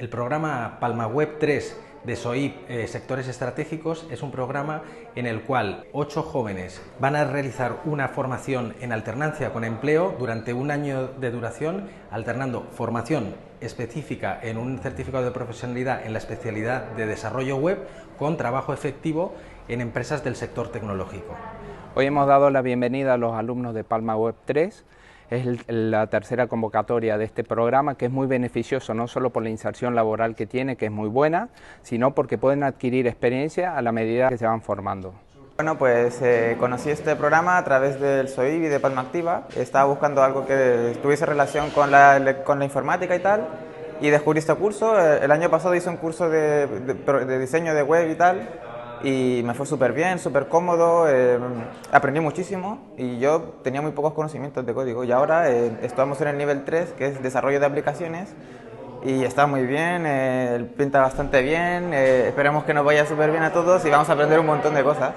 El programa Palma Web 3 de SOIP Sectores Estratégicos es un programa en el cual 8 jóvenes van a realizar una formación en alternancia con empleo durante un año de duración, alternando formación específica en un certificado de profesionalidad en la especialidad de desarrollo web con trabajo efectivo en empresas del sector tecnológico. Hoy hemos dado la bienvenida a los alumnos de Palma Web 3. Es la tercera convocatoria de este programa, que es muy beneficioso no solo por la inserción laboral que tiene, que es muy buena, sino porque pueden adquirir experiencia a la medida que se van formando. Bueno, pues conocí este programa a través del SOIP y de Palma Activa. Estaba buscando algo que tuviese relación con la informática y tal, y descubrí este curso. El año pasado hice un curso de diseño de web y tal, y me fue súper bien, súper cómodo, aprendí muchísimo y yo tenía muy pocos conocimientos de código, y ahora estamos en el nivel 3, que es desarrollo de aplicaciones, y está muy bien, pinta bastante bien, esperemos que nos vaya súper bien a todos y vamos a aprender un montón de cosas.